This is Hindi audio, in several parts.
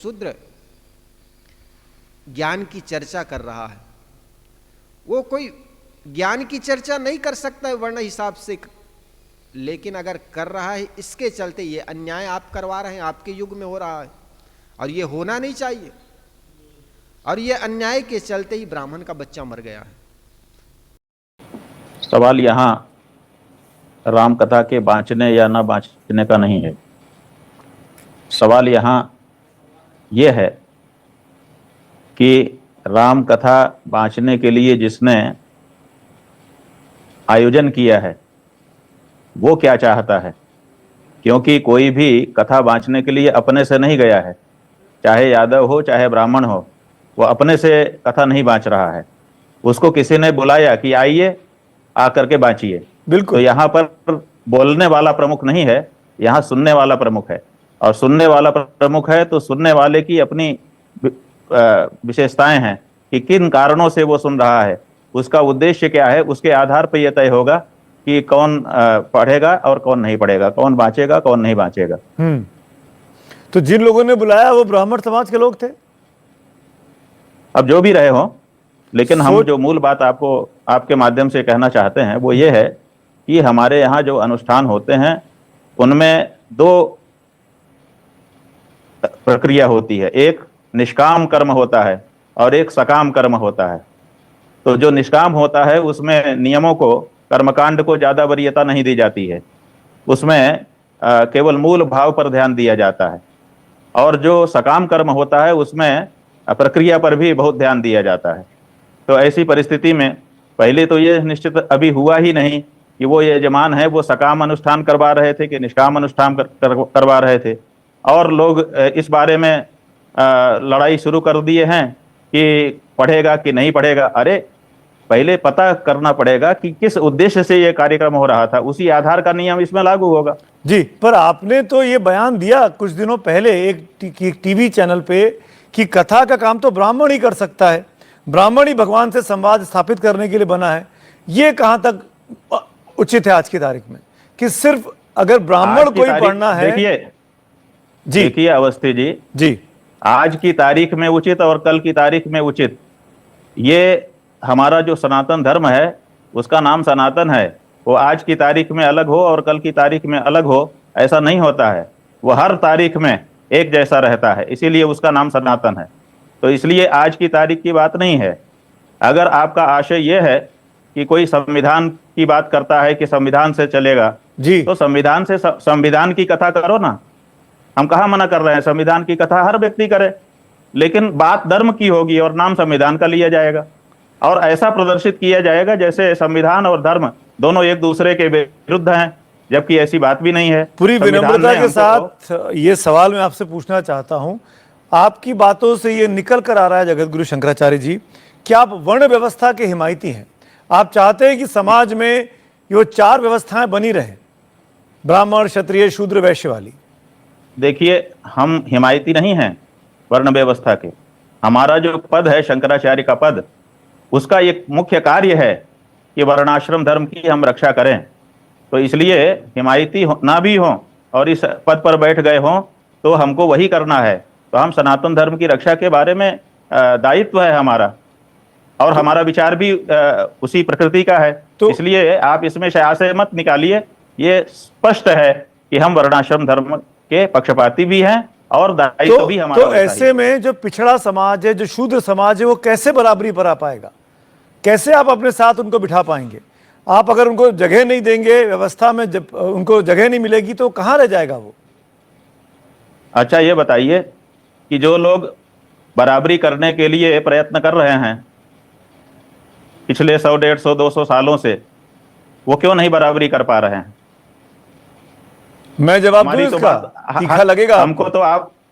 शूद्र ज्ञान की चर्चा कर रहा है, वो कोई ज्ञान की चर्चा नहीं कर सकता है वर्ण हिसाब से, लेकिन अगर कर रहा है इसके चलते ये अन्याय आप करवा रहे हैं, आपके युग में हो रहा है और ये होना नहीं चाहिए, और ये अन्याय के चलते ही ब्राह्मण का बच्चा मर गया है। सवाल यहाँ राम कथा के बाँचने या ना बाँचने का नहीं है। सवाल यहाँ यह है कि राम कथा बाँचने के लिए जिसने आयोजन किया है वो क्या चाहता है, क्योंकि कोई भी कथा बाँचने के लिए अपने से नहीं गया है, चाहे यादव हो चाहे ब्राह्मण हो, वो अपने से कथा नहीं बाँच रहा है, उसको किसी ने बुलाया कि आइए आकर के बाँचिए। बिल्कुल। तो यहाँ पर बोलने वाला प्रमुख नहीं है, यहाँ सुनने वाला प्रमुख है, और सुनने वाला प्रमुख है तो सुनने वाले की अपनी विशेषताएं हैं कि किन कारणों से वो सुन रहा है, उसका उद्देश्य क्या है, उसके आधार पर यह तय होगा कि कौन पढ़ेगा और कौन नहीं पढ़ेगा, कौन बाँचेगा कौन नहीं बाँचेगा। तो जिन लोगों ने बुलाया वो ब्राह्मण समाज के लोग थे, अब जो भी रहे हों, लेकिन हम जो मूल बात आपको आपके माध्यम से कहना चाहते हैं वो ये है कि हमारे यहाँ जो अनुष्ठान होते हैं उनमें दो प्रक्रिया होती है, एक निष्काम कर्म होता है और एक सकाम कर्म होता है। तो जो निष्काम होता है उसमें नियमों को, कर्मकांड को ज्यादा वरीयता नहीं दी जाती है, उसमें केवल मूल भाव पर ध्यान दिया जाता है, और जो सकाम कर्म होता है उसमें प्रक्रिया पर भी बहुत ध्यान दिया जाता है। तो ऐसी परिस्थिति में पहले तो ये निश्चित अभी हुआ ही नहीं कि वो यजमान है वो सकाम अनुष्ठान करवा रहे थे कि निष्काम अनुष्ठान करवा रहे थे, और लोग इस बारे में लड़ाई शुरू कर दिए हैं कि पढ़ेगा कि नहीं पढ़ेगा। अरे पहले पता करना पड़ेगा कि किस उद्देश्य से ये कार्यक्रम हो रहा था, उसी आधार का नियम इसमें लागू होगा। जी, पर आपने तो ये बयान दिया कुछ दिनों पहले एक टीवी चैनल पे कि कथा का काम तो ब्राह्मण ही कर सकता है, ब्राह्मण ही भगवान से संवाद स्थापित करने के लिए बना है। ये कहां तक उचित है आज की तारीख में कि सिर्फ अगर ब्राह्मण कोई पढ़ना है? देखिए अवस्थी जी, आज की तारीख में उचित और कल की तारीख में उचित, ये हमारा जो सनातन धर्म है उसका नाम सनातन है, वो आज की तारीख में अलग हो और कल की तारीख में अलग हो ऐसा नहीं होता है, वो हर तारीख में एक जैसा रहता है, इसीलिए उसका नाम सनातन है। तो इसलिए आज की तारीख की बात नहीं है। अगर आपका आशय ये है कि कोई संविधान की बात करता है कि संविधान से चलेगा जी, तो संविधान से संविधान की कथा करो ना, हम कहाँ मना कर रहे हैं, संविधान की कथा हर व्यक्ति करे, लेकिन बात धर्म की होगी और नाम संविधान का लिया जाएगा, और ऐसा प्रदर्शित किया जाएगा जैसे संविधान और धर्म दोनों एक दूसरे के विरुद्ध हैं, जबकि ऐसी बात भी नहीं है। पूरी विनम्रता के साथ ये सवाल मैं आपसे पूछना चाहता हूं, आपकी बातों से ये निकल कर आ रहा है जगत गुरु शंकराचार्य जी कि आप वर्ण व्यवस्था के हिमायती हैं, आप चाहते हैं कि समाज में ये चार व्यवस्थाएं बनी रहे, ब्राह्मण क्षत्रिय शूद्र वैश्य वाली। देखिए हम हिमायती नहीं हैं वर्ण व्यवस्था के, हमारा जो पद है शंकराचार्य का पद, उसका एक मुख्य कार्य है कि वर्णाश्रम धर्म की हम रक्षा करें। तो इसलिए हिमायती ना भी हों और इस पद पर बैठ गए हों तो हमको वही करना है। तो हम सनातन धर्म की रक्षा के बारे में दायित्व है हमारा, और हमारा विचार भी उसी प्रकृति का है। तो इसलिए आप इसमें से आशय मत निकालिए, ये स्पष्ट है कि हम वर्णाश्रम धर्म के पक्षपाती भी हैं और दायित्व भी हमारा। तो ऐसे में जो पिछड़ा समाज है, जो शूद्र समाज है, वो कैसे बराबरी पर आ पाएगा? कैसे आप अपने साथ उनको बिठा पाएंगे? आप अगर उनको जगह नहीं देंगे व्यवस्था में, जब उनको जगह नहीं मिलेगी तो कहाँ रह जाएगा वो? अच्छा ये बताइए कि जो लोग बराबरी करने के लिए प्रयत्न कर रहे हैं पिछले 100, 150, 200 सालों से, वो क्यों नहीं बराबरी कर पा रहे हैं? मैं जवाब दूं इसका? तीखा लगेगा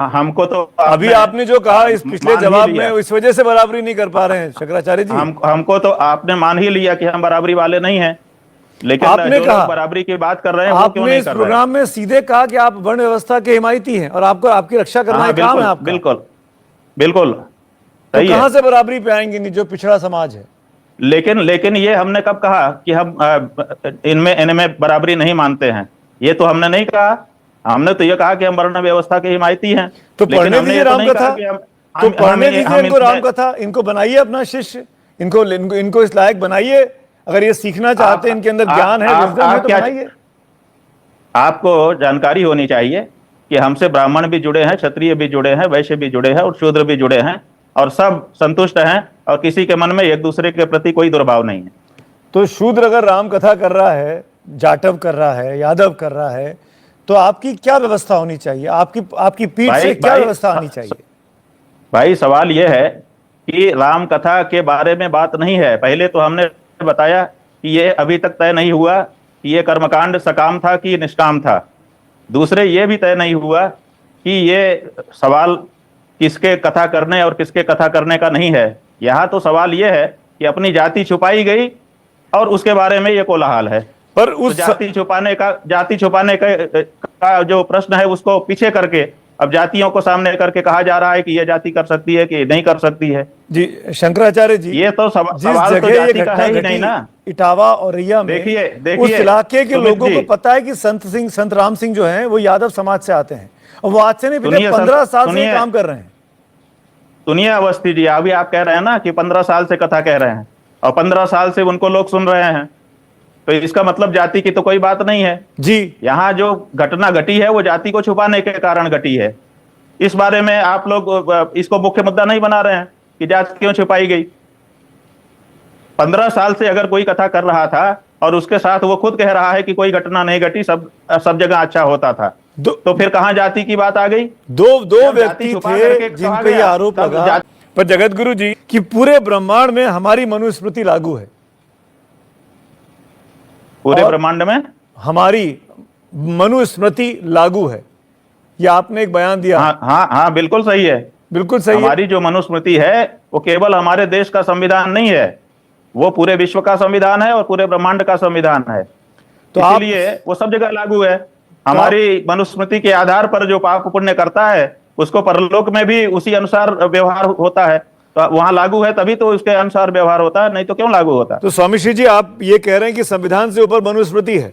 हमको तो अभी आपने जो कहा इस पिछले जवाब में, इस वजह से बराबरी नहीं कर पा रहे हैं शंकराचार्य जी। हमको तो आपने मान ही लिया कि हम बराबरी वाले नहीं हैं, लेकिन आपने कहा बराबरी की बात कर रहे हैं, वो क्यों नहीं कर रहे हैं? आपने इस प्रोग्राम में सीधे कहा कि आप वर्ण व्यवस्था के हिमायती हैं और आपको आपकी रक्षा करना है, काम है आपका। बिल्कुल बिल्कुल तो कहां से बराबरी पे आएंगे नहीं जो पिछड़ा समाज है? लेकिन ये हमने कब कहा कि हम इनमें बराबरी नहीं मानते हैं? ये तो हमने नहीं कहा। हमने तो ये कहा कि हम वर्ण व्यवस्था के हिमायती हैं। तो लेकिन पढ़ने हमने दीजिए ये तो राम नहीं कहा कथा, कि हम तो पढ़ने दीजिए इनको इसमें- राम कथा, इनको बनाइए अपना शिष्य, इनको इस लायक बनाइए। अगर ये सीखना चाहते हैं, इनके अंदर ज्ञान है, विजडम है, तो बनाइए। आपको जानकारी होनी चाहिए कि हमसे ब्राह्मण भी जुड़े हैं, क्षत्रिय भी जुड़े हैं, वैश्य भी जुड़े हैं और शूद्र भी जुड़े हैं, और सब संतुष्ट हैं, और किसी के मन में एक दूसरे के प्रति कोई दुर्भाव नहीं है। तो शूद्र अगर राम कथा कर रहा है, जाटव कर रहा है, यादव कर रहा है, तो आपकी क्या व्यवस्था होनी चाहिए? आपकी पीठ से क्या व्यवस्था आनी चाहिए? भाई सवाल यह है कि राम कथा के बारे में बात नहीं है। पहले तो हमने बताया कि ये अभी तक तय नहीं हुआ कि ये कर्मकांड सकाम था कि निष्काम था। दूसरे ये भी तय नहीं हुआ कि ये सवाल किसके कथा करने और किसके कथा करने का नहीं है। यहाँ तो सवाल ये है कि अपनी जाति छुपाई गई और उसके बारे में ये कोलाहल है। पर तो जाति छुपाने का जो प्रश्न है उसको पीछे करके अब जातियों को सामने करके कहा जा रहा है कि ये जाति कर सकती है कि नहीं कर सकती है। जी शंकराचार्य जी, ये तो सवाल तो जाति का है ही नहीं ना। इटावा और रैया में देखिए उस इलाके के लोगों को पता है कि संत राम सिंह जो हैं वो यादव समाज से आते हैं, और वो आज से नहीं पिछले 15 साल से काम कर रहे हैं। सुनिए अवस्थी जी, अभी आप कह रहे हैं ना कि 15 साल से कथा कह रहे हैं और 15 साल से उनको लोग सुन रहे हैं, तो इसका मतलब जाति की तो कोई बात नहीं है जी। यहाँ जो घटना घटी है वो जाति को छुपाने के कारण घटी है। इस बारे में आप लोग इसको मुख्य मुद्दा नहीं बना रहे हैं कि जाति क्यों छुपाई गई। 15 साल से अगर कोई कथा कर रहा था और उसके साथ वो खुद कह रहा है कि कोई घटना नहीं घटी, सब जगह अच्छा होता था, तो फिर कहां जाति की बात आ गई? दो व्यक्ति थे जिनको ये आरोप लगा। पर जगत गुरु जी कि पूरे ब्रह्मांड में हमारी मनुस्मृति लागू है, पूरे ब्रह्मांड में हमारी मनुस्मृति लागू है, ये आपने एक बयान दिया। हाँ, बिल्कुल सही है, बिल्कुल सही। हमारी जो मनुस्मृति है वो केवल हमारे देश का संविधान नहीं है, वो पूरे विश्व का संविधान है और पूरे ब्रह्मांड का संविधान है। तो इसलिए वो सब जगह लागू है। हमारी मनुस्मृति के आधार पर जो पाप पुण्य करता है उसको परलोक में भी उसी अनुसार व्यवहार होता है, तो वहां लागू है तभी तो उसके अनुसार व्यवहार होता है, नहीं तो क्यों लागू होता? तो स्वामी श्री जी आप ये कह रहे हैं कि संविधान से ऊपर मनुस्मृति है?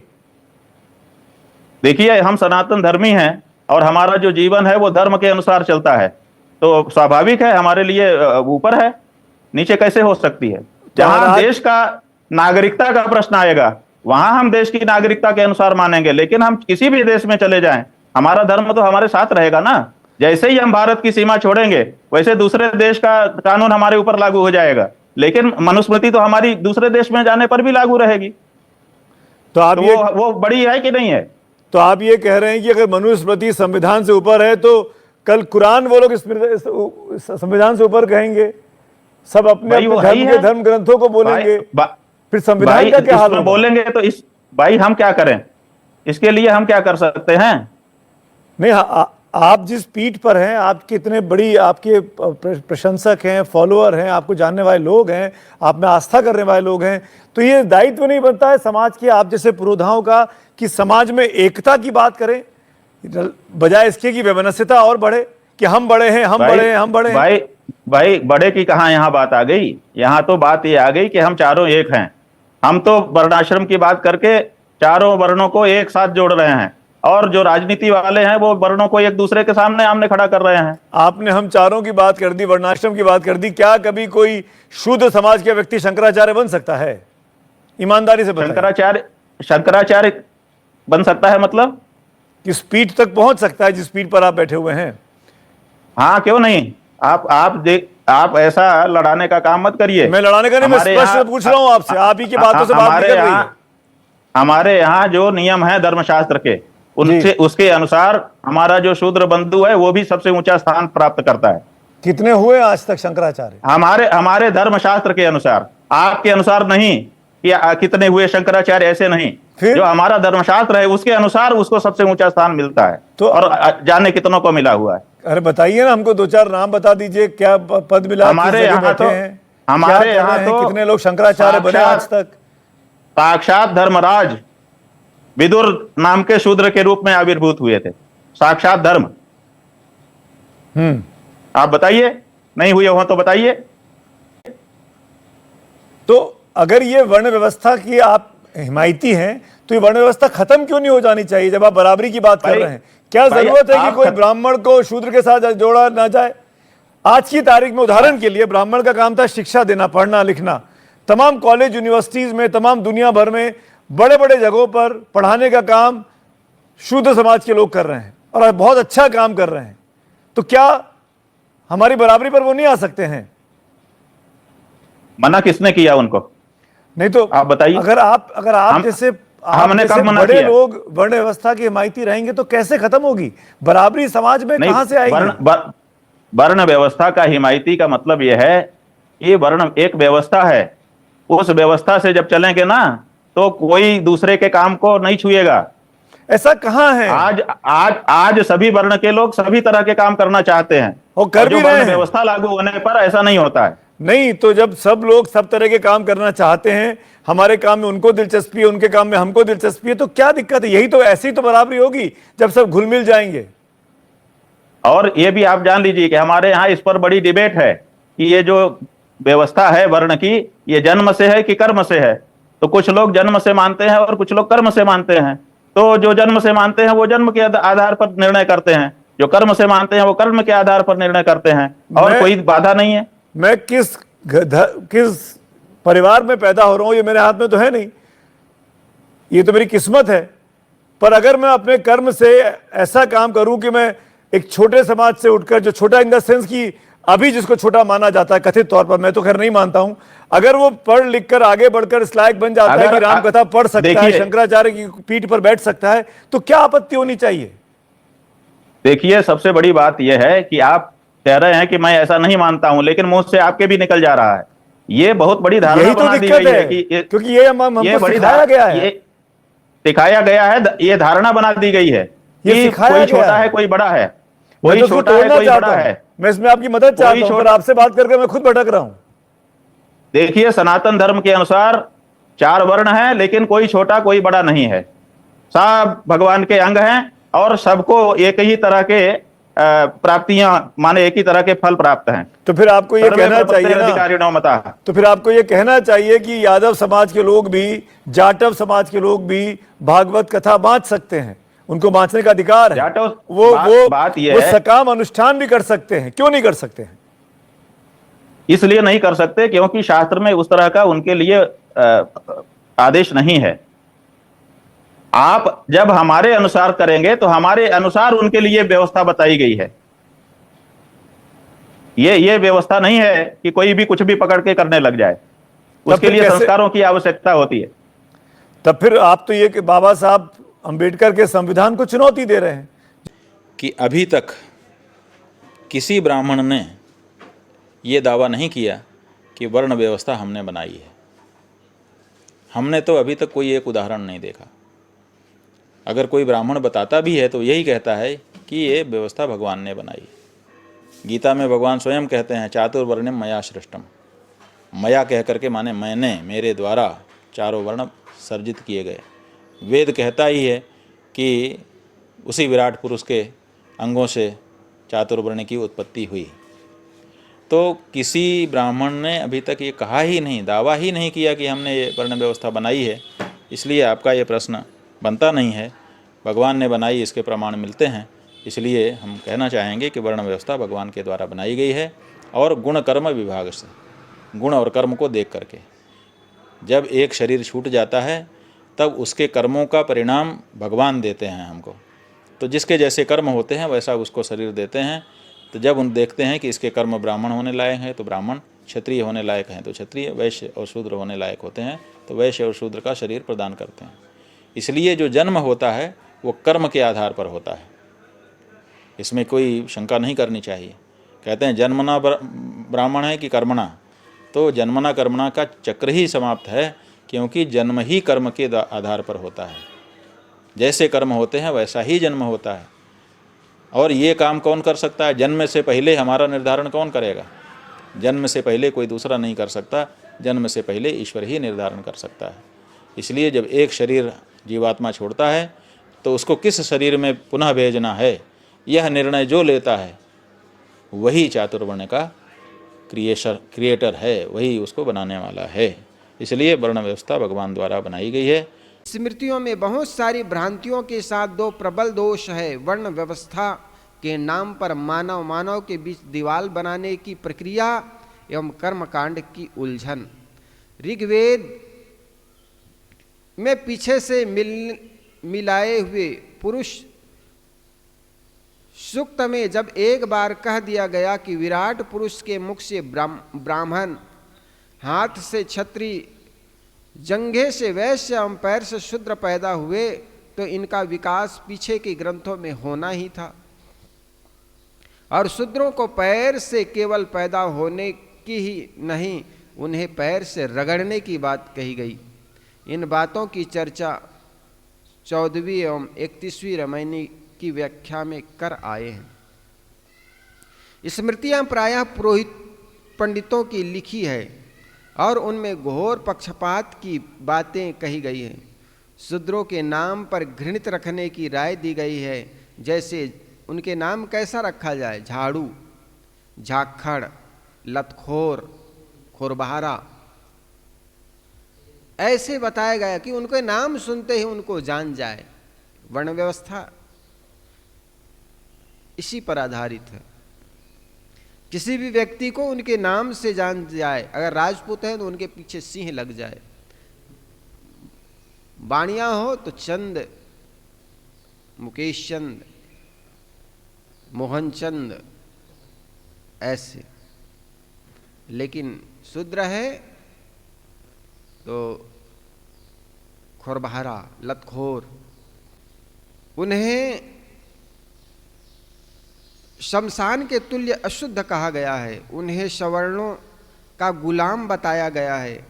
देखिए, हम सनातन धर्मी हैं और हमारा जो जीवन है वो धर्म के अनुसार चलता है, तो स्वाभाविक है हमारे लिए ऊपर है, नीचे कैसे हो सकती है? जहां देश का नागरिकता का प्रश्न आएगा वहां हम देश की नागरिकता के अनुसार मानेंगे, लेकिन हम किसी भी देश में चले जाएं हमारा धर्म तो हमारे साथ रहेगा ना। जैसे ही हम भारत की सीमा छोड़ेंगे वैसे दूसरे देश का कानून हमारे ऊपर लागू हो जाएगा, लेकिन मनुस्मृति तो हमारी दूसरे देश में जाने पर भी लागू रहेगी। तो आप वो बड़ी है कि नहीं है? तो आप ये कह रहे हैं कि अगर मनुस्मृति संविधान से ऊपर है तो कल कुरान वो लोग संविधान से ऊपर कहेंगे, सब अपने धर्म ग्रंथों को बोलेंगे, फिर संविधान का क्या हाल होगा? बोलेंगे तो भाई हम क्या करें? इसके लिए हम क्या कर सकते हैं? नहीं, आप जिस पीठ पर हैं, आप कितने बड़ी आपके प्रशंसक हैं, फॉलोअर हैं, आपको जानने वाले लोग हैं, आप में आस्था करने वाले लोग हैं, तो ये दायित्व नहीं बनता है समाज के आप जैसे पुरोधाओं का कि समाज में एकता की बात करें, बजाय इसके कि वैमनस्यता और बढ़े कि हम बड़े हैं, हम बड़े हैं, हम बड़े हैं। भाई बड़े की कहां यहाँ बात आ गई? यहाँ तो बात ये आ गई कि हम चारों एक हैं। हम तो वर्णाश्रम की बात करके चारों वर्णों को एक साथ जोड़ रहे हैं, और जो राजनीति वाले हैं वो वर्णों को एक दूसरे के सामने आमने खड़ा कर रहे हैं। आपने हम चारों की बात कर दी, वर्णाश्रम की बात कर दी, क्या कभी कोई शूद्र समाज का व्यक्ति शंकराचार्य बन सकता है? ईमानदारी से बताइए। शंकराचार्य बन सकता है मतलब किस पीठ तक पहुंच सकता है जिस पीठ पर आप बैठे हुए हैं? हाँ, क्यों नहीं? आप ऐसा लड़ाने का काम मत करिए। मैं लड़ाने का नहीं, मैं प्रश्न पूछ रहा हूं आपसे, आप ही की बातों से बात निकल रही है। हमारे यहाँ जो नियम है धर्मशास्त्र के, उसके अनुसार हमारा जो शूद्र बंधु है वो भी सबसे ऊंचा स्थान प्राप्त करता है। कितने हुए आज तक शंकराचार्य? हमारे धर्मशास्त्र के अनुसार, आपके अनुसार नहीं कि कितने हुए शंकराचार्य, ऐसे नहीं। जो हमारा धर्मशास्त्र है उसके अनुसार उसको सबसे ऊंचा स्थान मिलता है, तो और जाने कितनों को मिला हुआ है। अरे बताइए ना, हमको 2-4 नाम बता दीजिए, क्या पद मिला? हमारे यहाँ तो कितने लोग शंकराचार्य बने आज तक? साक्षात धर्मराज विदुर नाम के शूद्र के रूप में आविर्भूत हुए थे, साक्षात धर्म। आप बताइए, नहीं हुए हो तो बताइए। तो अगर ये वर्ण व्यवस्था की आप हिमायती हैं तो ये वर्ण व्यवस्था खत्म क्यों नहीं हो जानी चाहिए? जब आप बराबरी की बात कर रहे हैं, क्या भाई, जरूरत है कि आप कोई ब्राह्मण को शूद्र के साथ जोड़ा ना जाए? आज की तारीख में उदाहरण के लिए ब्राह्मण का काम था शिक्षा देना, पढ़ना लिखना। तमाम कॉलेज यूनिवर्सिटीज में, तमाम दुनिया भर में बड़े बड़े जगहों पर पढ़ाने का काम शूद्र समाज के लोग कर रहे हैं और बहुत अच्छा काम कर रहे हैं। तो क्या हमारी बराबरी पर वो नहीं आ सकते हैं? मना किसने किया उनको? नहीं तो आप बताइए। अगर आप जैसे हमने कब मना बड़े किया? लोग वर्ण व्यवस्था की हिमायती रहेंगे तो कैसे खत्म होगी बराबरी? समाज में नहीं, कहां से आएगी? वर्ण व्यवस्था का हिमायती का मतलब यह है कि वर्ण एक व्यवस्था है, उस व्यवस्था से जब चलेंगे ना तो कोई दूसरे के काम को नहीं छुएगा। ऐसा कहां है? आज सभी वर्ण के लोग सभी तरह के काम करना चाहते हैं, वो कर भी रहे हैं। व्यवस्था लागू होने पर ऐसा नहीं होता है। नहीं तो जब सब लोग सब तरह के काम करना चाहते हैं, हमारे काम में उनको दिलचस्पी है, उनके काम में हमको दिलचस्पी है, तो क्या दिक्कत है? यही तो, ऐसी तो बराबरी होगी जब सब घुल मिल जाएंगे। और ये भी आप जान लीजिए कि हमारे यहाँ इस पर बड़ी डिबेट है कि ये जो व्यवस्था है वर्ण की, ये जन्म से है कि कर्म से है। तो कुछ लोग जन्म से मानते हैं और कुछ लोग कर्म से मानते हैं। तो जो जन्म से मानते हैं वो जन्म के आधार पर निर्णय करते हैं, जो कर्म से मानते हैं वो कर्म के आधार पर निर्णय करते हैं, और कोई बाधा नहीं है। मैं किस परिवार में पैदा हो रहा हूं ये मेरे हाथ में तो है नहीं, ये तो मेरी किस्मत है। पर अगर मैं अपने कर्म से ऐसा काम करूं कि मैं एक छोटे समाज से उठकर, जो छोटा इन द सेंस की अभी जिसको छोटा माना जाता है कथित तौर पर, मैं तो खैर नहीं मानता हूं, अगर वो पढ़ लिख कर आगे बढ़कर इस लायक बन जाता है कि राम कथा पढ़ सकता है, शंकराचार्य की पीठ पर बैठ सकता है, तो क्या आपत्ति होनी चाहिए? देखिए, सबसे बड़ी बात यह है कि आप कह रहे हैं कि मैं ऐसा नहीं मानता हूं, लेकिन मुंह से आपके भी निकल जा रहा है। ये बहुत बड़ी धारणा बना दी गई है कि क्योंकि ये हमको सिखाया गया है, सिखाया गया है, ये धारणा बना दी गई है कि कोई छोटा है कोई बड़ा है, कोई छोटा है कोई बड़ा है। मैं इसमें आपकी मदद चाहता हूं, पर आपसे बात करके मैं खुद भटक रहा हूं। देखिए, सनातन धर्म के अनुसार 4 वर्ण हैं, लेकिन कोई छोटा कोई बड़ा नहीं है। सब भगवान के अंग हैं और सबको एक ही तरह के प्राप्तियां, माने एक ही तरह के फल प्राप्त हैं। तो फिर आपको ये कहना चाहिए ना, तो फिर आपको ये कहना चाहिए कि यादव समाज के लोग भी, जाटव समाज के लोग भी भागवत कथा बांच सकते हैं, उनको बांचने का अधिकार है। वो सकाम अनुष्ठान भी कर सकते हैं, क्यों नहीं कर सकते हैं? इसलिए नहीं कर सकते क्योंकि शास्त्र में उस तरह का उनके लिए आदेश नहीं है। आप जब हमारे अनुसार करेंगे तो हमारे अनुसार उनके लिए व्यवस्था बताई गई है। ये व्यवस्था नहीं है कि कोई भी कुछ भी पकड़ के करने लग जाए, उसके लिए संस्कारों की आवश्यकता होती है। तब फिर आप तो ये कि बाबा साहब अंबेडकर के संविधान को चुनौती दे रहे हैं कि अभी तक किसी ब्राह्मण ने ये दावा नहीं किया कि वर्ण व्यवस्था हमने बनाई है। हमने तो अभी तक कोई एक उदाहरण नहीं देखा। अगर कोई ब्राह्मण बताता भी है तो यही कहता है कि ये व्यवस्था भगवान ने बनाई। गीता में भगवान स्वयं कहते हैं, चातुर्वर्ण्यम मया सृष्टम। मया कह करके माने मैंने, मेरे द्वारा 4 वर्ण सर्जित किए गए। वेद कहता ही है कि उसी विराट पुरुष के अंगों से चातुर्वर्ण की उत्पत्ति हुई। तो किसी ब्राह्मण ने अभी तक ये कहा ही नहीं, दावा ही नहीं किया कि हमने ये वर्ण व्यवस्था बनाई है। इसलिए आपका ये प्रश्न बनता नहीं है। भगवान ने बनाई, इसके प्रमाण मिलते हैं। इसलिए हम कहना चाहेंगे कि वर्ण व्यवस्था भगवान के द्वारा बनाई गई है, और गुण कर्म विभाग से, गुण और कर्म को देख करके। जब एक शरीर छूट जाता है तब उसके कर्मों का परिणाम भगवान देते हैं हमको। तो जिसके जैसे कर्म होते हैं वैसा उसको शरीर देते हैं। तो जब उन देखते हैं कि इसके कर्म ब्राह्मण होने लायक हैं तो ब्राह्मण, क्षत्रिय होने लायक हैं तो क्षत्रिय, वैश्य और शूद्र होने लायक होते हैं तो वैश्य और शूद्र का शरीर प्रदान करते हैं। इसलिए जो जन्म होता है वो कर्म के आधार पर होता है, इसमें कोई शंका नहीं करनी चाहिए। कहते हैं जन्मना ब्राह्मण है कि कर्मणा, तो जन्मना कर्मणा का चक्र ही समाप्त है, क्योंकि जन्म ही कर्म के आधार पर होता है। जैसे कर्म होते हैं वैसा ही जन्म होता है। और ये काम कौन कर सकता है? जन्म से पहले हमारा निर्धारण कौन करेगा? जन्म से पहले कोई दूसरा नहीं कर सकता, जन्म से पहले ईश्वर ही निर्धारण कर सकता है। इसलिए जब एक शरीर जीवात्मा छोड़ता है तो उसको किस शरीर में पुनः भेजना है, यह निर्णय जो लेता है वही चातुर्वर्ण का क्रिएटर है, वही उसको बनाने वाला है। इसलिए वर्ण व्यवस्था भगवान द्वारा बनाई गई है स्मृतियों में बहुत सारी भ्रांतियों के साथ दो प्रबल दोष है। वर्ण व्यवस्था के नाम पर मानव मानव के बीच दीवार बनाने की प्रक्रिया एवं कर्मकांड की उलझन। ऋग्वेद में पीछे से मिलाए हुए पुरुष सूक्त में जब एक बार कह दिया गया कि विराट पुरुष के मुख से ब्राह्मण, हाथ से क्षत्रिय, जंघे से वैश्य एवं पैर से शूद्र पैदा हुए, तो इनका विकास पीछे के ग्रंथों में होना ही था। और शूद्रों को पैर से केवल पैदा होने की ही नहीं, उन्हें पैर से रगड़ने की बात कही गई। इन बातों की चर्चा 14वीं एवं 31वीं रामायणी की व्याख्या में कर आए हैं। स्मृतियां प्रायः पुरोहित पंडितों की लिखी है और उनमें घोर पक्षपात की बातें कही गई हैं। शूद्रों के नाम पर घृणित रखने की राय दी गई है, जैसे उनके नाम कैसा रखा जाए, झाड़ू, झाखड़, लतखोर, खोरबहारा, ऐसे बताया गया कि उनके नाम सुनते ही उनको जान जाए। वर्ण व्यवस्था इसी पर आधारित है। किसी भी व्यक्ति को उनके नाम से जान जाए। अगर राजपूत है तो उनके पीछे सिंह लग जाए, बाणिया हो तो चंद, मुकेश चंद, मोहन चंद, ऐसे। लेकिन शूद्र है तो खोरबहारा, लतखोर। उन्हें शमशान के तुल्य अशुद्ध कहा गया है। उन्हें सवर्णों का गुलाम बताया गया है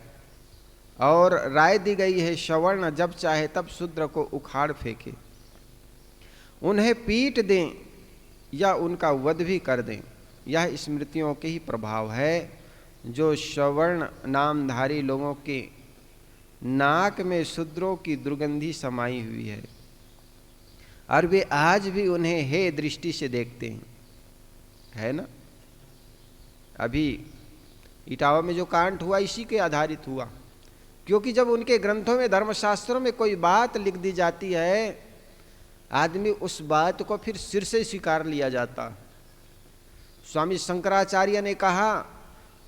और राय दी गई है सवर्ण जब चाहे तब शूद्र को उखाड़ फेंके। उन्हें पीट दें या उनका वध भी कर दें। यह स्मृतियों के ही प्रभाव है जो सवर्ण नामधारी लोगों के नाक में शूद्रों की दुर्गंधी समाई हुई है और वे आज भी उन्हें हे दृष्टि से देखते हैं, है ना। अभी इटावा में जो कांड हुआ इसी के आधारित हुआ, क्योंकि जब उनके ग्रंथों में, धर्मशास्त्रों में कोई बात लिख दी जाती है, आदमी उस बात को फिर सिर से स्वीकार लिया जाता। स्वामी शंकराचार्य ने कहा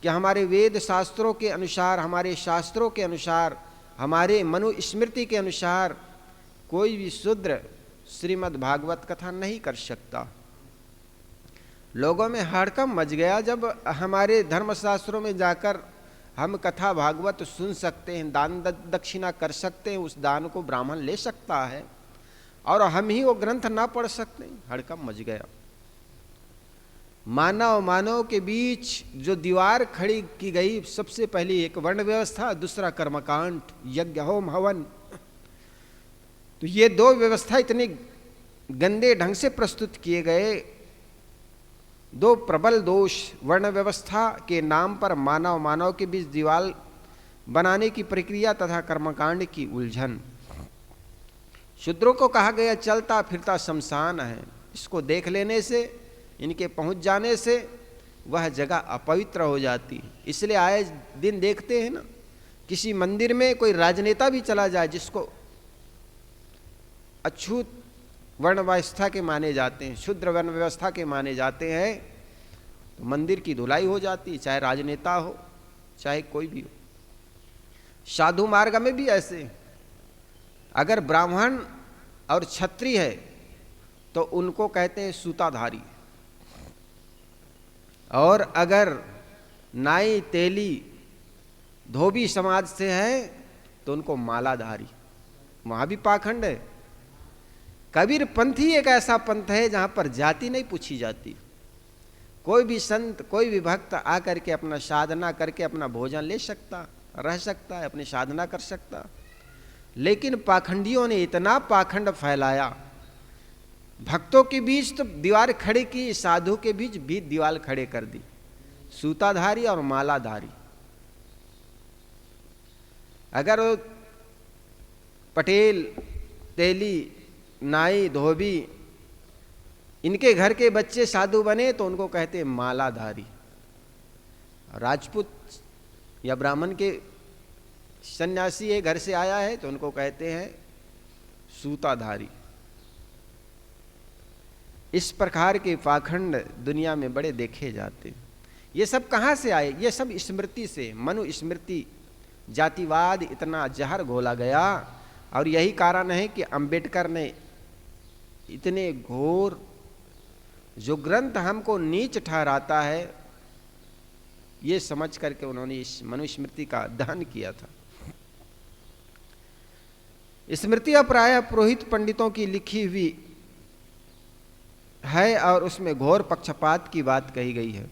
कि हमारे वेद शास्त्रों के अनुसार, हमारे शास्त्रों के अनुसार, हमारे मनुस्मृति के अनुसार कोई भी शूद्र श्रीमद् भागवत कथा नहीं कर सकता। लोगों में हड़कंप मच गया जब हमारे धर्मशास्त्रों में जाकर हम कथा भागवत सुन सकते हैं, दान दक्षिणा कर सकते हैं, उस दान को ब्राह्मण ले सकता है और हम ही वो ग्रंथ ना पढ़ सकते। हड़कंप मच गया। मानव मानव के बीच जो दीवार खड़ी की गई, सबसे पहले एक वर्ण व्यवस्था, दूसरा कर्मकांड, यज्ञ, होम, हवन। तो ये दो व्यवस्था इतने गंदे ढंग से प्रस्तुत किए गए। दो प्रबल दोष, वर्ण व्यवस्था के नाम पर मानव मानव के बीच दीवार बनाने की प्रक्रिया तथा कर्मकांड की उलझन। शूद्रों को कहा गया चलता फिरता शमशान है। इसको देख लेने से, इनके पहुंच जाने से वह जगह अपवित्र हो जाती। इसलिए आए दिन देखते हैं ना, किसी मंदिर में कोई राजनेता भी चला जाए जिसको अछूत वर्ण व्यवस्था के माने जाते हैं, शुद्र वर्ण व्यवस्था के माने जाते हैं, तो मंदिर की धुलाई हो जाती है, चाहे राजनेता हो चाहे कोई भी हो। साधु मार्ग में भी ऐसे, अगर ब्राह्मण और क्षत्रिय है तो उनको कहते हैं सूताधारी, और अगर नाई, तेली, धोबी समाज से है तो उनको मालाधारी। वहां भी पाखंड है। कबीर पंथी एक ऐसा पंथ है जहां पर जाति नहीं पूछी जाती। कोई भी संत, कोई भी भक्त आकर के अपना साधना करके अपना भोजन ले सकता, रह सकता है, अपनी साधना कर सकता। लेकिन पाखंडियों ने इतना पाखंड फैलाया, भक्तों के बीच तो दीवार खड़ी की, साधु के बीच भी दीवार खड़े कर दी। सूताधारी और मालाधारी। अगर वो पटेल, तेली, नाई, धोबी, इनके घर के बच्चे साधु बने तो उनको कहते हैं मालाधारी। राजपूत या ब्राह्मण के सन्यासी है घर से आया है तो उनको कहते हैं सूताधारी। इस प्रकार के पाखंड दुनिया में बड़े देखे जाते। ये सब कहाँ से आए? ये सब स्मृति से, मनु स्मृति, जातिवाद इतना जहर घोला गया। और यही कारण है कि अंबेडकर ने इतने घोर जो ग्रंथ हमको नीच ठहराता है, ये समझ करके उन्होंने इस मनुस्मृति का दहन किया था। स्मृतियां प्रायः पुरोहित पंडितों की लिखी हुई है और उसमें घोर पक्षपात की बात कही गई है।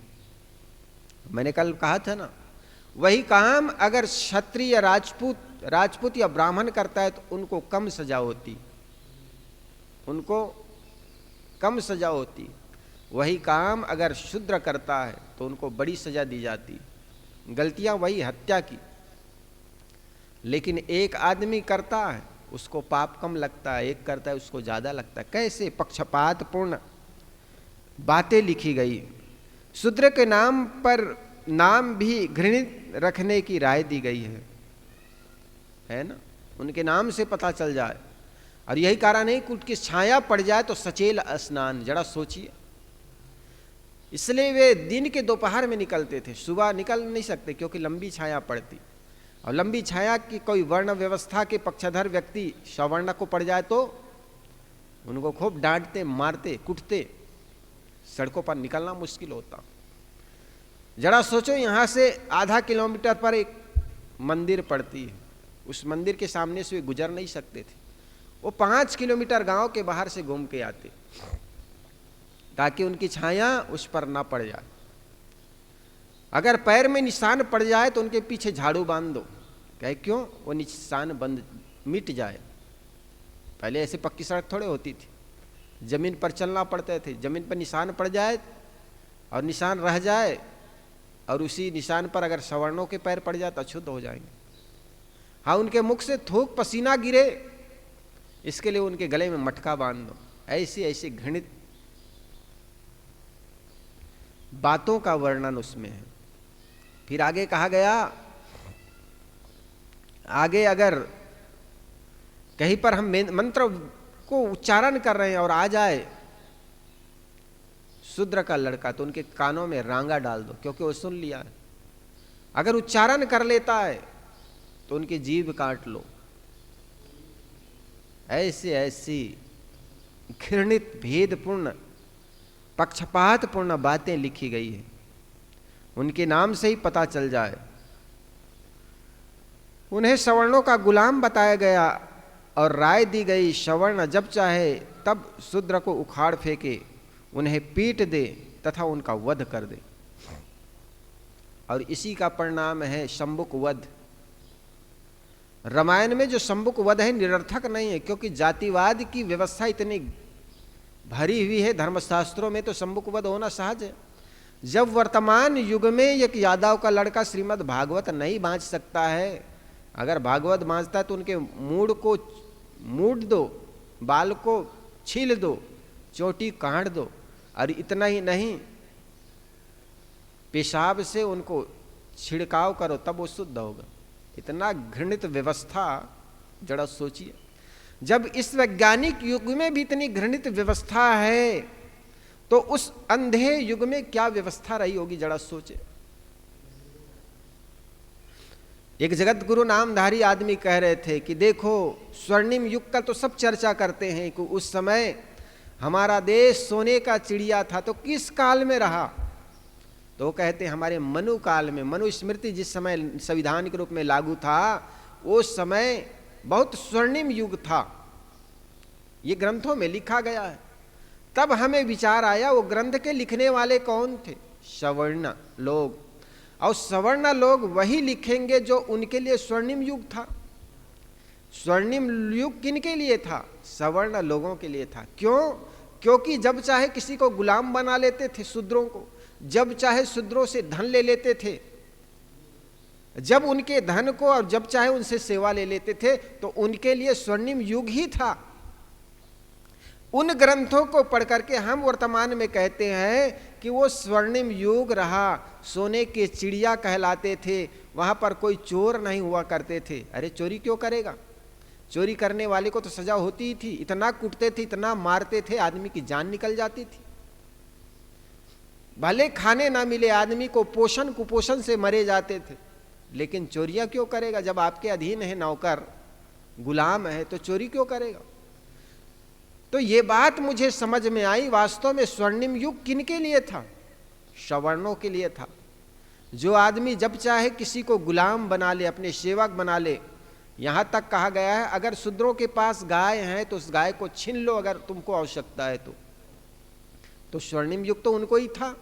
मैंने कल कहा था ना, वही काम अगर क्षत्रिय या राजपूत या ब्राह्मण करता है तो उनको कम सजा होती, उनको कम सजा होती। वही काम अगर शूद्र करता है तो उनको बड़ी सजा दी जाती। गलतियां वही, हत्या की। लेकिन एक आदमी करता है उसको पाप कम लगता है, एक करता है उसको ज्यादा लगता है। कैसे पक्षपातपूर्ण बातें लिखी गई। शूद्र के नाम पर नाम भी घृणित रखने की राय दी गई है ना, उनके नाम से पता चल जाए। और यही कारण है कि उनकी छाया पड़ जाए तो सचेल स्नान, जरा सोचिए। इसलिए वे दिन के दोपहर में निकलते थे, सुबह निकल नहीं सकते क्योंकि लंबी छाया पड़ती। और लंबी छाया की कोई वर्ण व्यवस्था के पक्षधर व्यक्ति सवर्ण को पड़ जाए तो उनको खूब डांटते, मारते, कुटते, सड़कों पर निकलना मुश्किल होता। जरा सोचो, यहां से आधा किलोमीटर पर एक मंदिर पड़ती है, उस मंदिर के सामने से वे गुजर नहीं सकते थे। वो 5 किलोमीटर गांव के बाहर से घूम के आते ताकि उनकी छाया उस पर ना पड़ जाए। अगर पैर में निशान पड़ जाए तो उनके पीछे झाड़ू बांध दो। कहे क्यों? वो निशान बंद मिट जाए। पहले ऐसे पक्की सड़क थोड़े होती थी, जमीन पर चलना पड़ते थे। जमीन पर निशान पड़ जाए और निशान रह जाए और उसी निशान पर अगर सवर्णों के पैर पड़ जाए तो अशुद्ध हो जाएंगे। हाँ, उनके मुख से थूक पसीना गिरे इसके लिए उनके गले में मटका बांध दो। ऐसी ऐसी घृणित बातों का वर्णन उसमें है। फिर आगे कहा गया, आगे अगर कहीं पर हम मंत्र को उच्चारण कर रहे हैं और आ जाए शूद्र का लड़का तो उनके कानों में रांगा डाल दो, क्योंकि वो सुन लिया है। अगर उच्चारण कर लेता है तो उनकी जीभ काट लो। ऐसी ऐसी घृणित, भेदपूर्ण, पक्षपातपूर्ण बातें लिखी गई है। उनके नाम से ही पता चल जाए। उन्हें सवर्णों का गुलाम बताया गया और राय दी गई, सवर्ण जब चाहे तब शूद्र को उखाड़ फेंके, उन्हें पीट दे तथा उनका वध कर दे। और इसी का परिणाम है शंबुक वध। रामायण में जो शंबुक वध है निरर्थक नहीं है, क्योंकि जातिवाद की व्यवस्था इतनी भरी हुई है धर्मशास्त्रों में, तो शंबुक वध होना सहज है। जब वर्तमान युग में एक यादव का लड़का श्रीमद् भागवत नहीं बांच सकता है, अगर भागवत बांचता है तो उनके मूड को मूड दो, बाल को छील दो, चोटी काट दो, और इतना ही नहीं पेशाब से उनको छिड़काव करो, तब वो शुद्ध होगा। इतना घृणित व्यवस्था, जरा सोचिए। जब इस वैज्ञानिक युग में भी इतनी घृणित व्यवस्था है तो उस अंधे युग में क्या व्यवस्था रही होगी, जरा सोचे। एक जगत गुरु नामधारी आदमी कह रहे थे कि देखो, स्वर्णिम युग का तो सब चर्चा करते हैं कि उस समय हमारा देश सोने का चिड़िया था, तो किस काल में रहा? तो वो कहते हमारे मनु काल में, मनु स्मृति जिस समय संविधान के रूप में लागू था, उस समय बहुत स्वर्णिम युग था। ये ग्रंथों में लिखा गया है। तब हमें विचार आया वो ग्रंथ के लिखने वाले कौन थे? सवर्ण लोग। और सवर्ण लोग वही लिखेंगे जो उनके लिए स्वर्णिम युग था। स्वर्णिम युग किनके लिए था? सवर्ण लोगों के लिए था। क्यों? क्योंकि जब चाहे किसी को गुलाम बना लेते थे, शूद्रों को, जब चाहे शूद्रों से धन ले लेते थे, जब उनके धन को और जब चाहे उनसे सेवा ले लेते थे, तो उनके लिए स्वर्णिम युग ही था। उन ग्रंथों को पढ़ करके हम वर्तमान में कहते हैं कि वो स्वर्णिम युग रहा, सोने के चिड़िया कहलाते थे, वहां पर कोई चोर नहीं हुआ करते थे। अरे चोरी क्यों करेगा? चोरी करने वाले को तो सजा होती ही थी, इतना कूटते थे, इतना मारते थे, आदमी की जान निकल जाती थी। भले खाने ना मिले, आदमी को पोषण कुपोषण से मरे जाते थे, लेकिन चोरियां क्यों करेगा? जब आपके अधीन है, नौकर गुलाम है, तो चोरी क्यों करेगा? तो ये बात मुझे समझ में आई, वास्तव में स्वर्णिम युग किनके लिए था? सवर्णों के लिए था। जो आदमी जब चाहे किसी को गुलाम बना ले, अपने सेवक बना ले। यहां तक कहा गया है अगर शूद्रों के पास गाय है तो उस गाय को छीन लो अगर तुमको आवश्यकता है तो स्वर्णिम युग तो उनको ही था।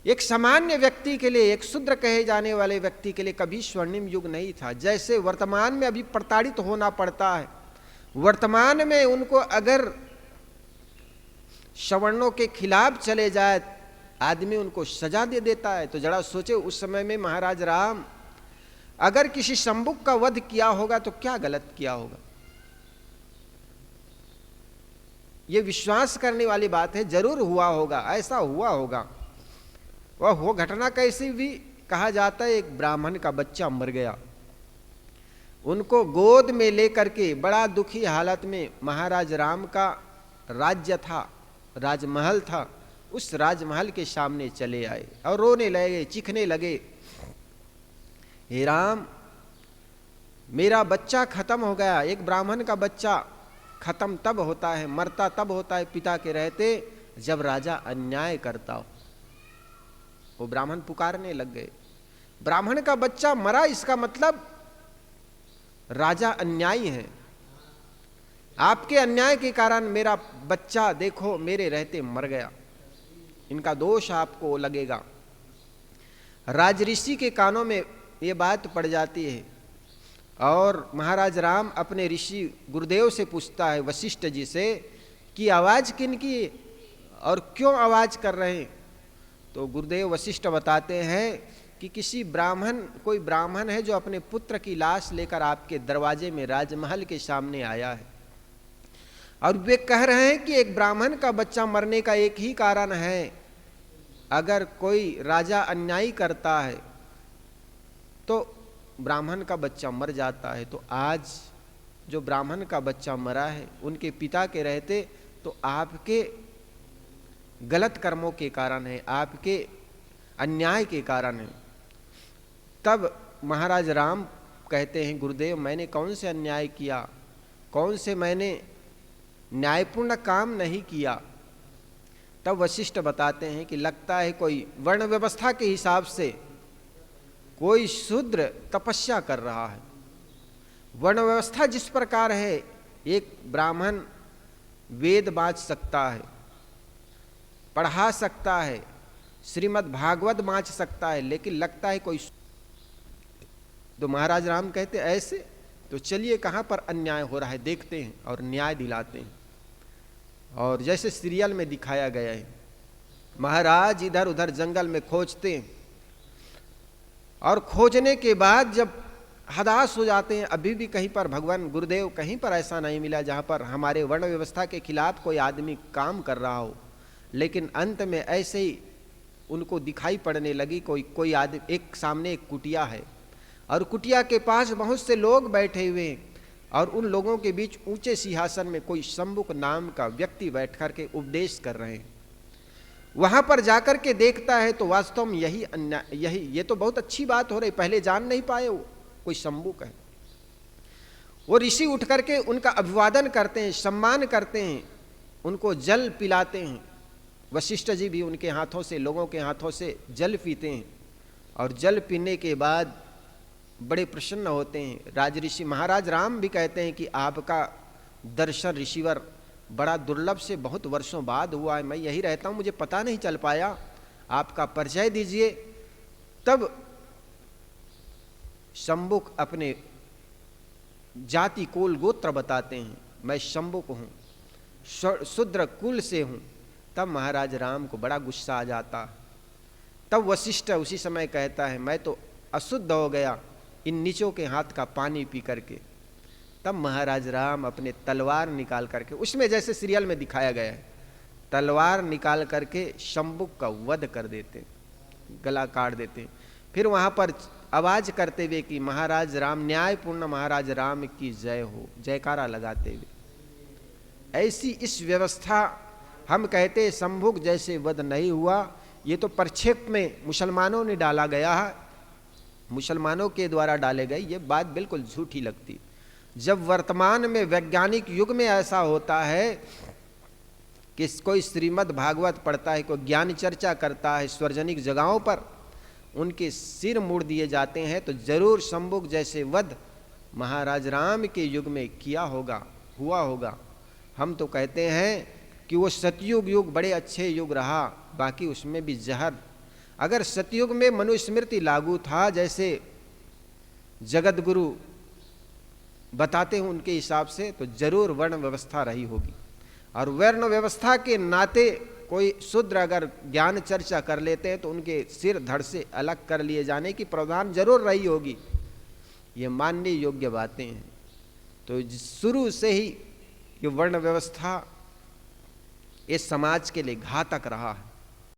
एक सामान्य व्यक्ति के लिए, एक शूद्र कहे जाने वाले व्यक्ति के लिए कभी स्वर्णिम युग नहीं था। जैसे वर्तमान में अभी प्रताड़ित होना पड़ता है, वर्तमान में उनको अगर सवर्णों के खिलाफ चले जाए आदमी उनको सजा दे देता है। तो जरा सोचे उस समय में महाराज राम अगर किसी शंबुक का वध किया होगा तो क्या गलत किया होगा? यह विश्वास करने वाली बात है, जरूर हुआ होगा, ऐसा हुआ होगा। वह हो घटना कैसी भी कहा जाता है, एक ब्राह्मण का बच्चा मर गया, उनको गोद में लेकर के बड़ा दुखी हालत में महाराज राम का राज्य था, राजमहल था, उस राजमहल के सामने चले आए और रोने लगे, चीखने लगे, हे राम मेरा बच्चा खत्म हो गया। एक ब्राह्मण का बच्चा खत्म तब होता है, मरता तब होता है पिता के रहते जब राजा अन्याय करता हो। वो ब्राह्मण पुकारने लग गए, ब्राह्मण का बच्चा मरा, इसका मतलब राजा अन्यायी है, आपके अन्याय के कारण मेरा बच्चा देखो मेरे रहते मर गया, इनका दोष आपको लगेगा। राजऋषि के कानों में ये बात पड़ जाती है और महाराज राम अपने ऋषि गुरुदेव से पूछता है, वशिष्ठ जी से, कि आवाज किनकी और क्यों आवाज कर रहे हैं? तो गुरुदेव वशिष्ठ बताते हैं कि किसी ब्राह्मण, कोई ब्राह्मण है जो अपने पुत्र की लाश लेकर आपके दरवाजे में राजमहल के सामने आया है और वे कह रहे हैं कि एक ब्राह्मण का बच्चा मरने का एक ही कारण है, अगर कोई राजा अन्याय करता है तो ब्राह्मण का बच्चा मर जाता है। तो आज जो ब्राह्मण का बच्चा मरा है उनके पिता के रहते तो आपके गलत कर्मों के कारण है, आपके अन्याय के कारण है। तब महाराज राम कहते हैं, गुरुदेव मैंने कौन से अन्याय किया, कौन से मैंने न्यायपूर्ण काम नहीं किया। तब वशिष्ठ बताते हैं कि लगता है कोई वर्ण व्यवस्था के हिसाब से कोई शूद्र तपस्या कर रहा है। वर्ण व्यवस्था जिस प्रकार है, एक ब्राह्मण वेद बाँच सकता है, पढ़ा सकता है, श्रीमद् भागवत बाँच सकता है, लेकिन लगता है कोई। तो महाराज राम कहते ऐसे, तो चलिए कहाँ पर अन्याय हो रहा है देखते हैं और न्याय दिलाते हैं। और जैसे सीरियल में दिखाया गया है, महाराज इधर उधर जंगल में खोजते हैं और खोजने के बाद जब हताश हो जाते हैं, अभी भी कहीं पर भगवान गुरुदेव कहीं पर ऐसा नहीं मिला जहाँ पर हमारे वर्ण व्यवस्था के खिलाफ कोई आदमी काम कर रहा हो। लेकिन अंत में ऐसे ही उनको दिखाई पड़ने लगी कोई आदमी, एक सामने एक कुटिया है और कुटिया के पास बहुत से लोग बैठे हुए हैं और उन लोगों के बीच ऊंचे सिंहासन में कोई शंबुक नाम का व्यक्ति बैठ कर के उपदेश कर रहे हैं। वहां पर जाकर के देखता है तो वास्तव में ये तो बहुत अच्छी बात हो रही, पहले जान नहीं पाए वो कोई शंबुक है। वो ऋषि उठ करके उनका अभिवादन करते हैं, सम्मान करते हैं, उनको जल पिलाते हैं। वशिष्ठ जी भी उनके हाथों से, लोगों के हाथों से जल पीते हैं और जल पीने के बाद बड़े प्रसन्न होते हैं। राजऋषि महाराज राम भी कहते हैं कि आपका दर्शन ऋषिवर बड़ा दुर्लभ से बहुत वर्षों बाद हुआ है, मैं यही रहता हूँ, मुझे पता नहीं चल पाया, आपका परिचय दीजिए। तब शंबुक अपने जाति कुल गोत्र बताते हैं, मैं शंबुक हूँ, शूद्र कुल से हूँ। तब महाराज राम को बड़ा गुस्सा आ जाता। तब वशिष्ठ उसी समय कहता है, मैं तो अशुद्ध हो गया इन नीचों के हाथ का पानी पी करके। तब महाराज राम अपने तलवार निकाल करके, उसमें जैसे सीरियल में दिखाया गया है, तलवार निकाल करके शंबुक का वध कर देते, गला काट देते। फिर वहाँ पर आवाज करते हुए कि महाराज राम, न्यायपूर्ण महाराज राम की जय हो, जयकारा लगाते हुए। ऐसी इस व्यवस्था हम कहते संभोग जैसे वध नहीं हुआ, ये तो प्रक्षेप में मुसलमानों ने डाला गया है, मुसलमानों के द्वारा डाले गए, ये बात बिल्कुल झूठी लगती। जब वर्तमान में वैज्ञानिक युग में ऐसा होता है कि कोई श्रीमद् भागवत पढ़ता है, कोई ज्ञान चर्चा करता है सार्वजनिक जगहों पर, उनके सिर मोड़ दिए जाते हैं, तो जरूर संभोग जैसे वध महाराज राम के युग में किया होगा, हुआ होगा। हम तो कहते हैं कि वो सतयुग युग बड़े अच्छे युग रहा, बाकी उसमें भी जहर। अगर सतयुग में मनुस्मृति लागू था, जैसे जगत गुरु बताते हैं उनके हिसाब से, तो जरूर वर्ण व्यवस्था रही होगी। और वर्ण व्यवस्था के नाते कोई शूद्र अगर ज्ञान चर्चा कर लेते हैं तो उनके सिर धड़ से अलग कर लिए जाने की प्रावधान जरूर रही होगी। ये मानने योग्य बातें हैं। तो शुरू से ही ये वर्ण व्यवस्था इस समाज के लिए घातक रहा है।